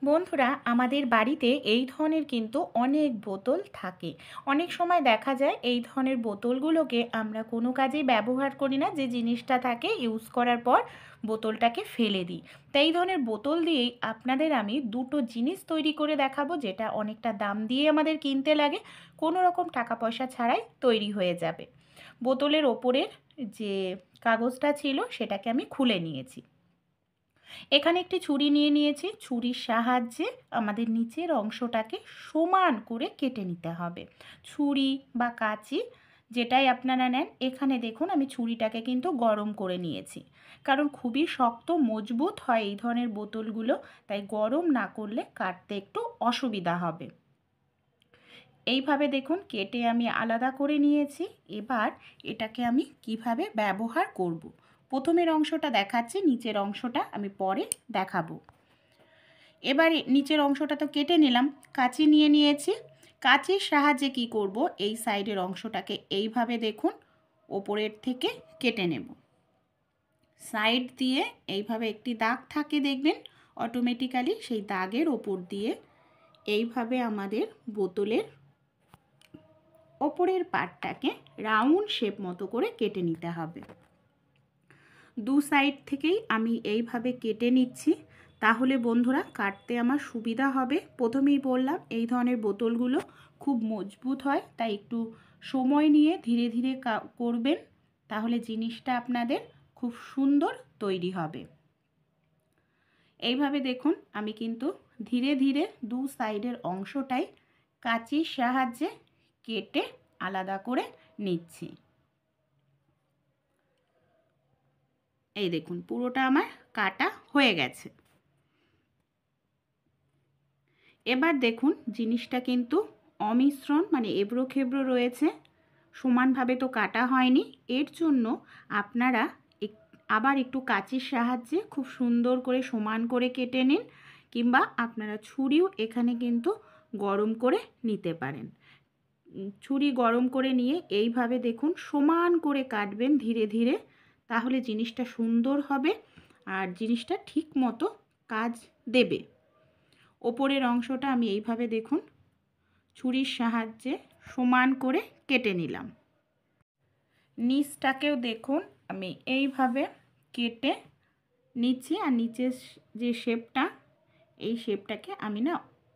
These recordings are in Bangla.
বন্ধুরা, আমাদের বাড়িতে এই ধরনের কিন্তু অনেক বোতল থাকে। অনেক সময় দেখা যায় এই ধরনের বোতলগুলোকে আমরা কোনো কাজেই ব্যবহার করি না, যে জিনিসটা থাকে ইউজ করার পর বোতলটাকে ফেলে দিই। তাই এই ধরনের বোতল দিয়েই আপনাদের আমি দুটো জিনিস তৈরি করে দেখাবো, যেটা অনেকটা দাম দিয়ে আমাদের কিনতে লাগে, কোনো রকম টাকা পয়সা ছাড়াই তৈরি হয়ে যাবে। বোতলের ওপরের যে কাগজটা ছিল সেটাকে আমি খুলে নিয়েছি। এখানে একটি ছুরি নিয়ে নিয়েছি। ছুরির সাহায্যে আমাদের নিচের অংশটাকে সমান করে কেটে নিতে হবে। ছুরি বা কাঁচি যেটাই আপনারা নেন। এখানে দেখুন আমি ছুরিটাকে কিন্তু গরম করে নিয়েছি, কারণ খুবই শক্ত মজবুত হয় এই ধরনের বোতলগুলো, তাই গরম না করলে কাটতে একটু অসুবিধা হবে। এইভাবে দেখুন কেটে আমি আলাদা করে নিয়েছি। এবার এটাকে আমি কিভাবে ব্যবহার করব, প্রথমের অংশটা দেখাচ্ছি, নিচের অংশটা আমি পরে দেখাবো। এবারে নিচের অংশটা তো কেটে নিলাম, কাঁচি নিয়ে নিয়েছি। কাঁচির সাহায্যে কি করব, এই সাইডের অংশটাকে এইভাবে দেখুন ওপরের থেকে কেটে নেব। সাইড দিয়ে এইভাবে একটি দাগ থাকে দেখবেন, অটোমেটিক্যালি সেই দাগের ওপর দিয়ে এইভাবে আমাদের বোতলের ওপরের পার্টটাকে রাউন্ড শেপ মতো করে কেটে নিতে হবে। দু সাইড থেকেই আমি এইভাবে কেটে নিচ্ছি, তাহলে বন্ধুরা কাটতে আমার সুবিধা হবে। প্রথমেই বললাম এই ধরনের বোতলগুলো খুব মজবুত হয়, তাই একটু সময় নিয়ে ধীরে ধীরে করবেন, তাহলে জিনিসটা আপনাদের খুব সুন্দর তৈরি হবে। এইভাবে দেখুন আমি কিন্তু ধীরে ধীরে দু সাইডের অংশটাই কাঁচির সাহায্যে কেটে আলাদা করে নিচ্ছি। এই দেখুন পুরোটা আমার কাটা হয়ে গেছে। এবার দেখুন জিনিসটা কিন্তু অমিশ্রণ, মানে এবড়ো খেবড়ো রয়েছে, সমানভাবে তো কাটা হয়নি। এর জন্য আপনারা আবার একটু কাঁচির সাহায্যে খুব সুন্দর করে সমান করে কেটে নিন, কিংবা আপনারা ছুরিও এখানে কিন্তু গরম করে নিতে পারেন। ছুরি গরম করে নিয়ে এইভাবে দেখুন সমান করে কাটবেন ধীরে ধীরে, তাহলে জিনিসটা সুন্দর হবে আর জিনিসটা ঠিক মতো কাজ দেবে। ওপরের অংশটা আমি এইভাবে দেখুন ছুরির সাহায্যে সমান করে কেটে নিলাম। নিচটাকেও দেখুন আমি এইভাবে কেটে নিচ্ছি, আর নিচের যে শেপটা, এই শেপটাকে আমি না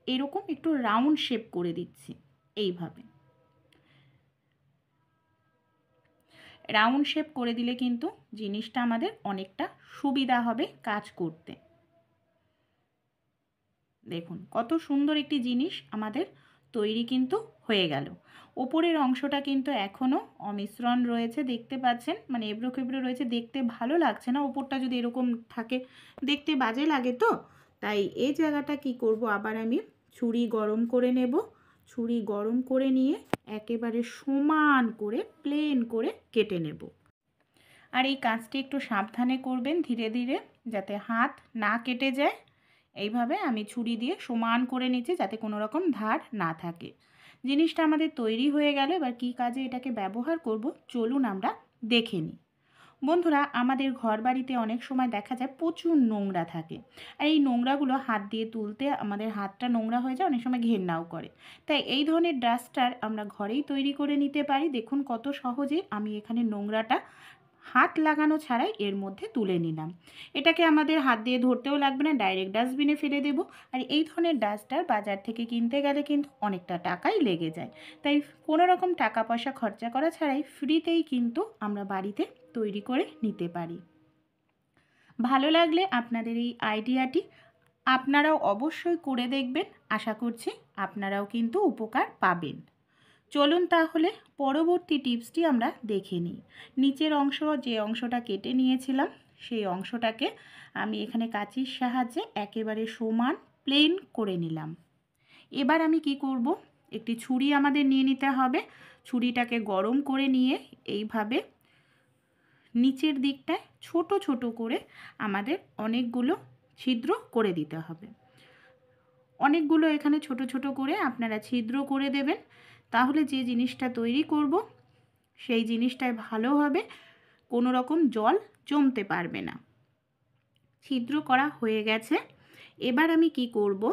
এরকম একটু রাউন্ড শেপ করে দিচ্ছি। এইভাবে রাউন্ড শেপ করে দিলে কিন্তু জিনিসটা আমাদের অনেকটা সুবিধা হবে কাজ করতে। দেখুন কত সুন্দর একটি জিনিস আমাদের তৈরি কিন্তু হয়ে গেল। ওপরের অংশটা কিন্তু এখনও অমিশ্রণ রয়েছে, দেখতে পাচ্ছেন, মানে এবড়ো খেবড়ো রয়েছে, দেখতে ভালো লাগছে না। ওপরটা যদি এরকম থাকে দেখতে বাজে লাগে, তো তাই এই জায়গাটা কি করব, আবার আমি ছুরি গরম করে নেব। ছুরি গরম করে নিয়ে একেবারে সমান করে প্লেন করে কেটে নেব। আর এই কাজটি একটু সাবধানে করবেন, ধীরে ধীরে, যাতে হাত না কেটে যায়। এইভাবে আমি ছুরি দিয়ে সমান করে নিচ্ছি যাতে কোনো রকম ধার না থাকে। জিনিসটা আমাদের তৈরি হয়ে গেল। এবার কী কাজে এটাকে ব্যবহার করব চলুন আমরা দেখে নিই। বন্ধুরা, আমাদের ঘর বাড়িতে অনেক সময় দেখা যায় প্রচুর নোংরা থাকে, আর এই নোংরাগুলো হাত দিয়ে তুলতে আমাদের হাতটা নোংরা হয়ে যায়, অনেক সময় ঘেন্নাও করে। তাই এই ধরনের ডাস্টার আমরা ঘরেই তৈরি করে নিতে পারি। দেখুন কত সহজে আমি এখানে নোংরাটা হাত লাগানো ছাড়াই এর মধ্যে তুলে নিলাম। এটাকে আমাদের হাত দিয়ে ধরতেও লাগবে না, ডাইরেক্ট ডাস্টবিনে ফেলে দেব। আর এই ধরনের ডাস্টার বাজার থেকে কিনতে গেলে কিন্তু অনেকটা টাকাই লেগে যায়, তাই কোনো রকম টাকা পয়সা খরচা করা ছাড়াই ফ্রিতেই কিন্তু আমরা বাড়িতে তৈরি করে নিতে পারি। ভালো লাগলে আপনাদের এই আইডিয়াটি আপনারাও অবশ্যই করে দেখবেন। আশা করছি আপনারাও কিন্তু উপকার পাবেন। চলুন তাহলে পরবর্তী টিপসটি আমরা দেখে নিই। নিচের অংশ, যে অংশটা কেটে নিয়েছিলাম, সেই অংশটাকে আমি এখানে কাঁচির সাহায্যে একেবারে সমান প্লেন করে নিলাম। এবার আমি কি করব, একটি ছুরি আমাদের নিয়ে নিতে হবে। ছুরিটাকে গরম করে নিয়ে এইভাবে নিচের দিকটায় ছোট ছোট করে আমাদের অনেকগুলো ছিদ্র করে দিতে হবে। অনেকগুলো এখানে ছোট ছোট করে আপনারা ছিদ্র করে দেবেন, তাহলে যে জিনিসটা তৈরি করব সেই জিনিসটায় ভালোভাবে কোনো রকম জল জমতে পারবে না। ছিদ্র করা হয়ে গেছে। এবার আমি কি করব,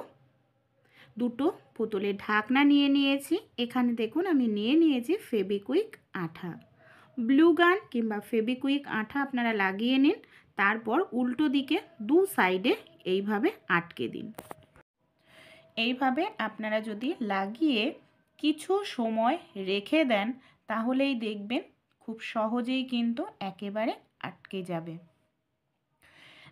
দুটো বোতলের ঢাকনা নিয়ে নিয়েছি। এখানে দেখুন আমি নিয়ে নিয়েছি ফেবিকুইক আঠা। ব্লু গান কিংবা ফেবিকুইক আঠা আপনারা লাগিয়ে নিন। তারপর উল্টো দিকে দু সাইডে এইভাবে আটকে দিন। এইভাবে আপনারা যদি লাগিয়ে কিছু সময় রেখে দেন তাহলেই দেখবেন খুব সহজেই কিন্তু একেবারে আটকে যাবে।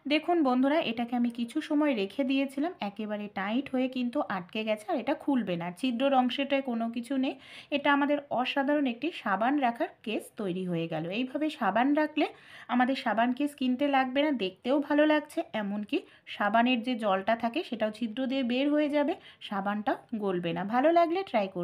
দেখুন বন্ধুরা, এটাকে আমি কিছু সময় রেখে দিয়েছিলাম, একেবারে টাইট হয়ে কিন্তু আটকে গেছে, আর এটা খুলবে না। ছিদ্রর অংশটায় কোনো কিছু নেই। এটা আমাদের অসাধারণ একটি সাবান রাখার কেস তৈরি হয়ে গেল। এইভাবে সাবান রাখলে আমাদের সাবান কেস কিনতে লাগবে না, দেখতেও ভালো লাগছে, এমনকি সাবানের যে জলটা থাকে সেটাও ছিদ্র দিয়ে বের হয়ে যাবে, সাবানটা গলবে না। ভালো লাগলে ট্রাই করুন।